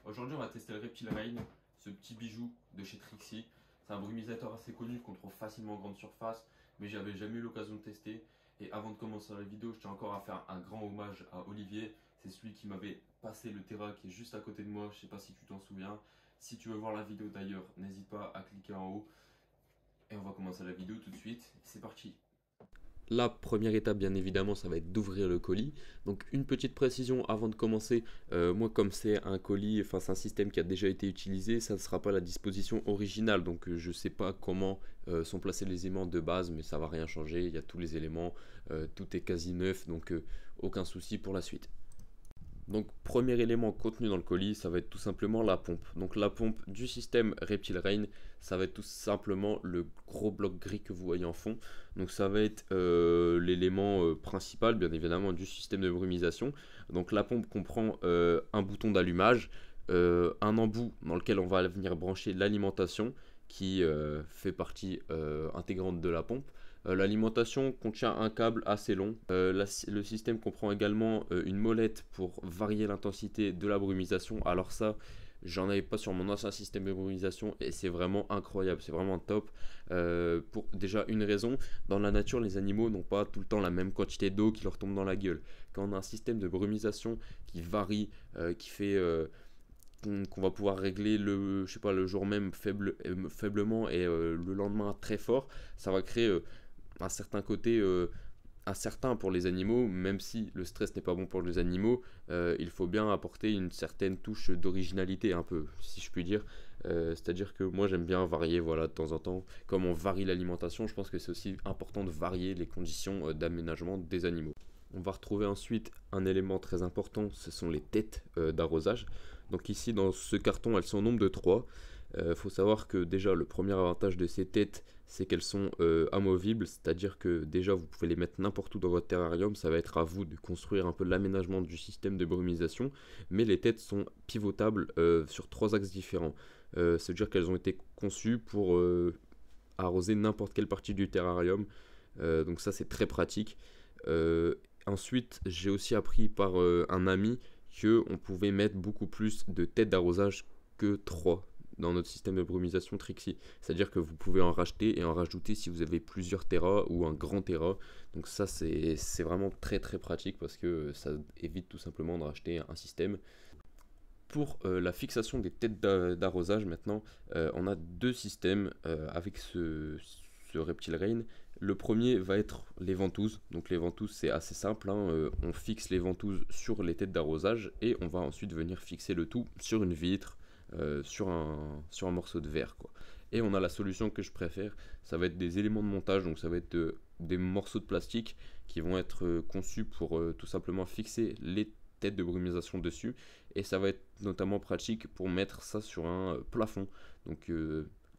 Aujourd'hui, on va tester le Reptile Rain, ce petit bijou de chez Trixie. C'est un brumisateur assez connu qu'on trouve facilement en grande surface, mais j'avais jamais eu l'occasion de tester. Et avant de commencer la vidéo, je tiens encore à faire un grand hommage à Olivier. C'est celui qui m'avait passé le Terra qui est juste à côté de moi. Je sais pas si tu t'en souviens. Si tu veux voir la vidéo d'ailleurs, n'hésite pas à cliquer en haut. Et on va commencer la vidéo tout de suite. C'est parti. La première étape, bien évidemment, ça va être d'ouvrir le colis. Donc une petite précision avant de commencer, moi comme c'est un colis, enfin c'est un système qui a déjà été utilisé, ça ne sera pas la disposition originale. Donc je ne sais pas comment sont placés les aimants de base, mais ça va rien changer, il y a tous les éléments, tout est quasi neuf, donc aucun souci pour la suite. Donc premier élément contenu dans le colis, ça va être tout simplement la pompe. Donc la pompe du système Reptile Rain, ça va être tout simplement le gros bloc gris que vous voyez en fond. Donc ça va être l'élément principal bien évidemment du système de brumisation. Donc la pompe comprend un bouton d'allumage, un embout dans lequel on va venir brancher l'alimentation qui fait partie intégrante de la pompe. L'alimentation contient un câble assez long. Le système comprend également une molette pour varier l'intensité de la brumisation. Alors ça, j'en avais pas sur mon ancien système de brumisation et c'est vraiment incroyable, c'est vraiment top. Pour déjà une raison, dans la nature, les animaux n'ont pas tout le temps la même quantité d'eau qui leur tombe dans la gueule. Quand on a un système de brumisation qui varie, qui fait qu'on va pouvoir régler je sais pas, le jour même faiblement et le lendemain très fort, ça va créer un certain côté incertain pour les animaux, même si le stress n'est pas bon pour les animaux, il faut bien apporter une certaine touche d'originalité un peu, si je puis dire. C'est-à-dire que moi j'aime bien varier, voilà, de temps en temps. Comme on varie l'alimentation, je pense que c'est aussi important de varier les conditions d'aménagement des animaux. On va retrouver ensuite un élément très important, ce sont les têtes d'arrosage. Donc ici dans ce carton, elles sont au nombre de 3. Faut savoir que déjà le premier avantage de ces têtes, c'est qu'elles sont amovibles, c'est-à-dire que déjà vous pouvez les mettre n'importe où dans votre terrarium, ça va être à vous de construire un peu l'aménagement du système de brumisation, mais les têtes sont pivotables sur 3 axes différents. C'est-à-dire qu'elles ont été conçues pour arroser n'importe quelle partie du terrarium, donc ça c'est très pratique. Ensuite, j'ai aussi appris par un ami qu'on pouvait mettre beaucoup plus de têtes d'arrosage que 3 dans notre système de brumisation Trixie. C'est-à-dire que vous pouvez en racheter et en rajouter si vous avez plusieurs terras ou un grand terra. Donc ça, c'est vraiment très très pratique parce que ça évite tout simplement de racheter un système. Pour la fixation des têtes d'arrosage maintenant, on a 2 systèmes avec ce Reptile Rain. Le premier va être les ventouses. Donc les ventouses c'est assez simple, hein. On fixe les ventouses sur les têtes d'arrosage et on va ensuite venir fixer le tout sur une vitre, sur un morceau de verre, quoi. Et on a la solution que je préfère, ça va être des éléments de montage, donc ça va être des morceaux de plastique qui vont être conçus pour tout simplement fixer les têtes de brumisation dessus, et ça va être notamment pratique pour mettre ça sur un plafond. Donc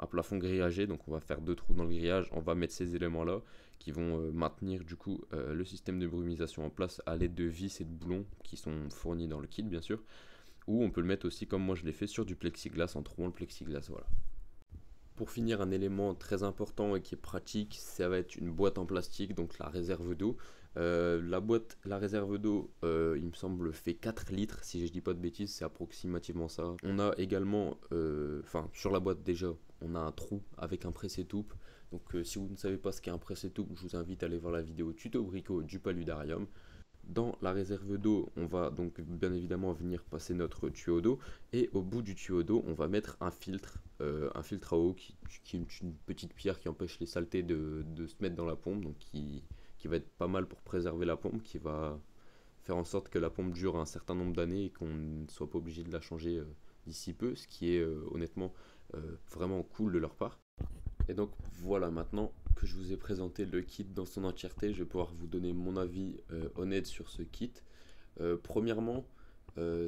un plafond grillagé, donc on va faire 2 trous dans le grillage, on va mettre ces éléments là qui vont maintenir du coup le système de brumisation en place à l'aide de vis et de boulons qui sont fournis dans le kit bien sûr, ou on peut le mettre aussi comme moi je l'ai fait sur du plexiglas en trouvant le plexiglas, voilà. Pour finir, un élément très important et qui est pratique, ça va être une boîte en plastique, donc la réserve d'eau. La réserve d'eau, il me semble, fait 4 litres, si je dis pas de bêtises, c'est approximativement ça. On a également, sur la boîte déjà, on a un trou avec un presse-étoupe. Donc si vous ne savez pas ce qu'est un presse-étoupe, je vous invite à aller voir la vidéo tuto bricot du paludarium. Dans la réserve d'eau, on va donc bien évidemment venir passer notre tuyau d'eau, et au bout du tuyau d'eau, on va mettre un filtre à eau qui est une petite pierre qui empêche les saletés de se mettre dans la pompe, donc qui va être pas mal pour préserver la pompe, qui va faire en sorte que la pompe dure un certain nombre d'années et qu'on ne soit pas obligé de la changer d'ici peu, ce qui est honnêtement vraiment cool de leur part. Et donc voilà, maintenant que je vous ai présenté le kit dans son entièreté, je vais pouvoir vous donner mon avis honnête sur ce kit. Premièrement,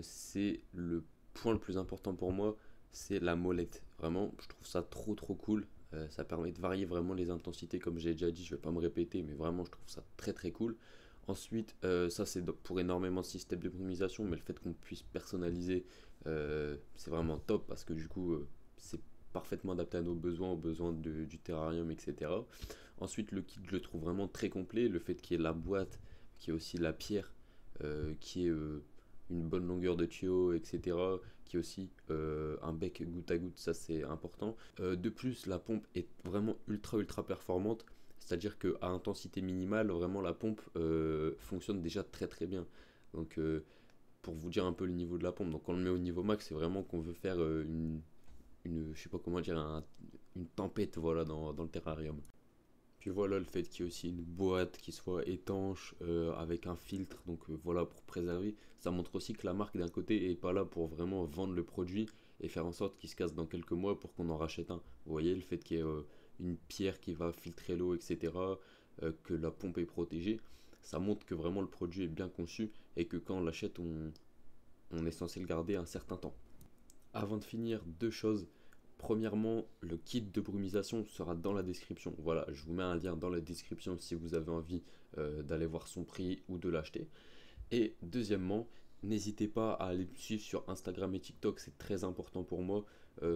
c'est le point le plus important pour moi, c'est la molette. Vraiment, je trouve ça trop cool. Ça permet de varier vraiment les intensités, comme j'ai déjà dit, je vais pas me répéter, mais vraiment je trouve ça très cool. Ensuite, ça c'est pour énormément de systèmes de brumisation, mais le fait qu'on puisse personnaliser, c'est vraiment top parce que du coup, c'est parfaitement adapté à nos besoins, aux besoins du terrarium, etc. Ensuite, le kit, je le trouve vraiment très complet. Le fait qu'il y ait la boîte, qu'il y ait aussi la pierre, qu'il y ait une bonne longueur de tuyau, etc., qui est aussi un bec goutte à goutte, ça c'est important. De plus, la pompe est vraiment ultra performante, c'est-à-dire qu'à intensité minimale, vraiment la pompe fonctionne déjà très bien. Donc pour vous dire un peu le niveau de la pompe, donc quand on le met au niveau max, c'est vraiment qu'on veut faire je sais pas comment dire, une tempête, voilà, dans le terrarium. Puis voilà, le fait qu'il y ait aussi une boîte qui soit étanche avec un filtre, donc voilà, pour préserver, ça montre aussi que la marque d'un côté est pas là pour vraiment vendre le produit et faire en sorte qu'il se casse dans quelques mois pour qu'on en rachète un. Vous voyez, le fait qu'il y ait une pierre qui va filtrer l'eau, etc., que la pompe est protégée, ça montre que vraiment le produit est bien conçu et que quand on l'achète, on est censé le garder un certain temps. Avant de finir, deux choses. Premièrement, le kit de brumisation sera dans la description. Voilà, je vous mets un lien dans la description si vous avez envie d'aller voir son prix ou de l'acheter. Et deuxièmement, n'hésitez pas à aller me suivre sur Instagram et TikTok, c'est très important pour moi.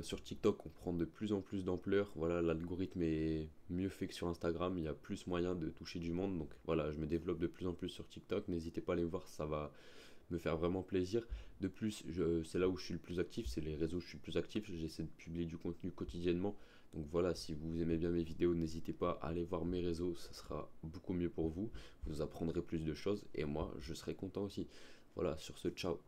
Sur TikTok, on prend de plus en plus d'ampleur. Voilà, l'algorithme est mieux fait que sur Instagram. Il y a plus moyen de toucher du monde. Donc voilà, je me développe de plus en plus sur TikTok. N'hésitez pas à aller me voir, ça va me faire vraiment plaisir. De plus, c'est là où je suis le plus actif, c'est les réseaux où je suis le plus actif. J'essaie de publier du contenu quotidiennement. Donc voilà, si vous aimez bien mes vidéos, n'hésitez pas à aller voir mes réseaux, ça sera beaucoup mieux pour vous. Vous apprendrez plus de choses et moi, je serai content aussi. Voilà, sur ce, ciao.